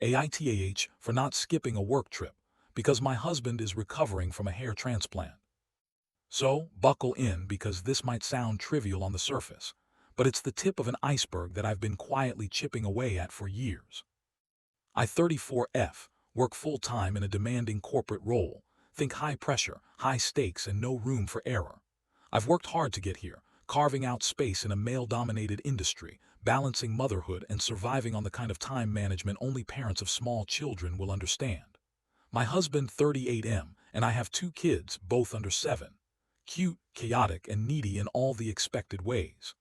AITAH for not skipping a work trip, because my husband is recovering from a hair transplant. So, buckle in because this might sound trivial on the surface, but it's the tip of an iceberg that I've been quietly chipping away at for years. I 34F, work full-time in a demanding corporate role, think high pressure, high stakes, and no room for error. I've worked hard to get here, carving out space in a male-dominated industry, balancing motherhood and surviving on the kind of time management only parents of small children will understand. My husband 38M, and I have 2 kids, both under 7. Cute, chaotic, and needy in all the expected ways.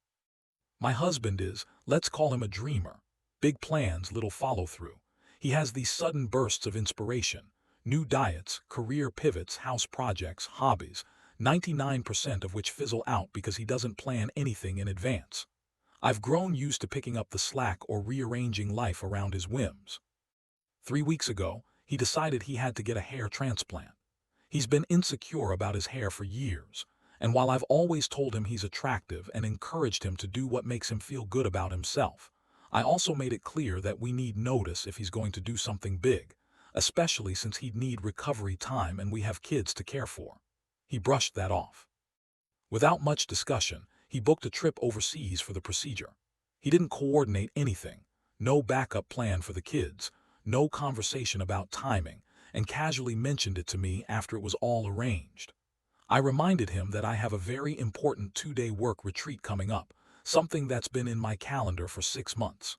My husband is, let's call him a dreamer. Big plans, little follow-through. He has these sudden bursts of inspiration. New diets, career pivots, house projects, hobbies, 99% of which fizzle out because he doesn't plan anything in advance. I've grown used to picking up the slack or rearranging life around his whims. 3 weeks ago, he decided he had to get a hair transplant. He's been insecure about his hair for years, and while I've always told him he's attractive and encouraged him to do what makes him feel good about himself, I also made it clear that we need notice if he's going to do something big, especially since he'd need recovery time and we have kids to care for. He brushed that off. Without much discussion, he booked a trip overseas for the procedure. He didn't coordinate anything, no backup plan for the kids, no conversation about timing, and casually mentioned it to me after it was all arranged. I reminded him that I have a very important 2-day work retreat coming up, something that's been in my calendar for 6 months.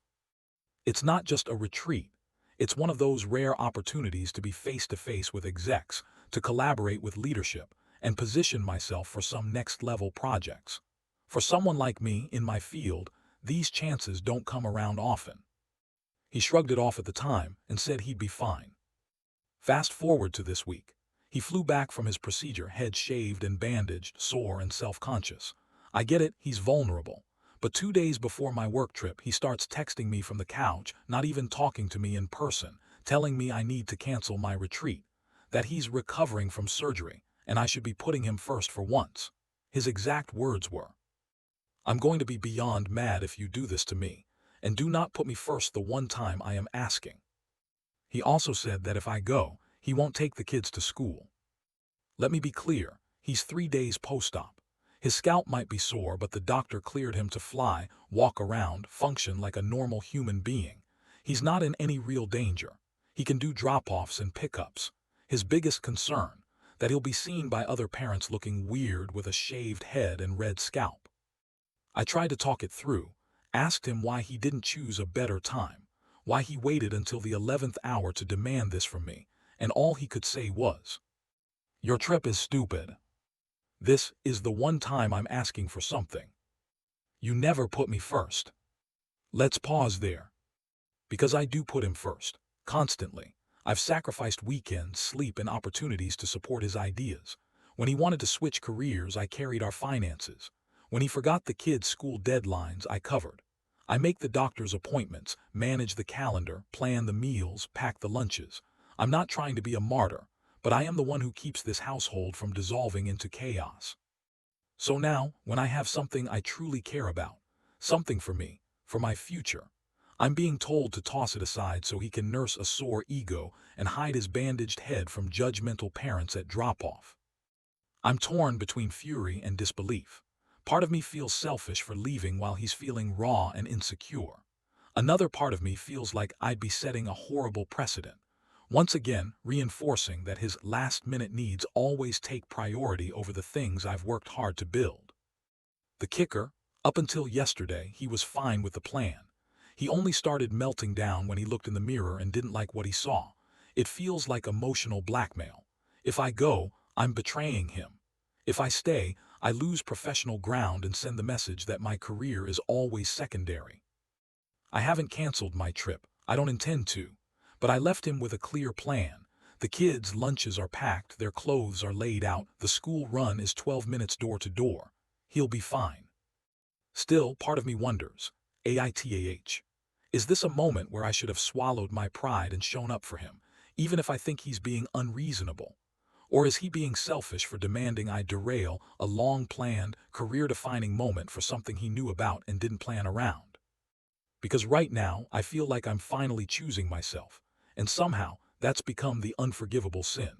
It's not just a retreat, it's one of those rare opportunities to be face-to-face with execs, to collaborate with leadership, and position myself for some next-level projects. For someone like me in my field, these chances don't come around often. He shrugged it off at the time and said he'd be fine. Fast forward to this week. He flew back from his procedure, head shaved and bandaged, sore and self-conscious. I get it, he's vulnerable. But 2 days before my work trip, he starts texting me from the couch, not even talking to me in person, telling me I need to cancel my retreat, that he's recovering from surgery, and I should be putting him first for once. His exact words were, "I'm going to be beyond mad if you do this to me, and do not put me first the one time I am asking." He also said that if I go, he won't take the kids to school. Let me be clear, he's 3 days post-op. His scalp might be sore, but the doctor cleared him to fly, walk around, function like a normal human being. He's not in any real danger. He can do drop-offs and pickups. His biggest concern, that he'll be seen by other parents looking weird with a shaved head and red scalp. I tried to talk it through, asked him why he didn't choose a better time, why he waited until the 11th hour to demand this from me, and all he could say was, "Your trip is stupid. This is the one time I'm asking for something. You never put me first." Let's pause there. Because I do put him first, constantly. I've sacrificed weekends, sleep, and opportunities to support his ideas. When he wanted to switch careers, I carried our finances. When he forgot the kids' school deadlines, I covered. I make the doctor's appointments, manage the calendar, plan the meals, pack the lunches. I'm not trying to be a martyr, but I am the one who keeps this household from dissolving into chaos. So now, when I have something I truly care about, something for me, for my future, I'm being told to toss it aside so he can nurse a sore ego and hide his bandaged head from judgmental parents at drop-off. I'm torn between fury and disbelief. Part of me feels selfish for leaving while he's feeling raw and insecure. Another part of me feels like I'd be setting a horrible precedent, once again reinforcing that his last-minute needs always take priority over the things I've worked hard to build. The kicker, up until yesterday, he was fine with the plan. He only started melting down when he looked in the mirror and didn't like what he saw. It feels like emotional blackmail. If I go, I'm betraying him. If I stay, I lose professional ground and send the message that my career is always secondary. I haven't canceled my trip. I don't intend to. But I left him with a clear plan. The kids' lunches are packed, their clothes are laid out, the school run is 12 minutes door to door. He'll be fine. Still, part of me wonders, AITAH, is this a moment where I should have swallowed my pride and shown up for him, even if I think he's being unreasonable? Or is he being selfish for demanding I derail a long-planned, career-defining moment for something he knew about and didn't plan around? Because right now, I feel like I'm finally choosing myself. and somehow that's become the unforgivable sin.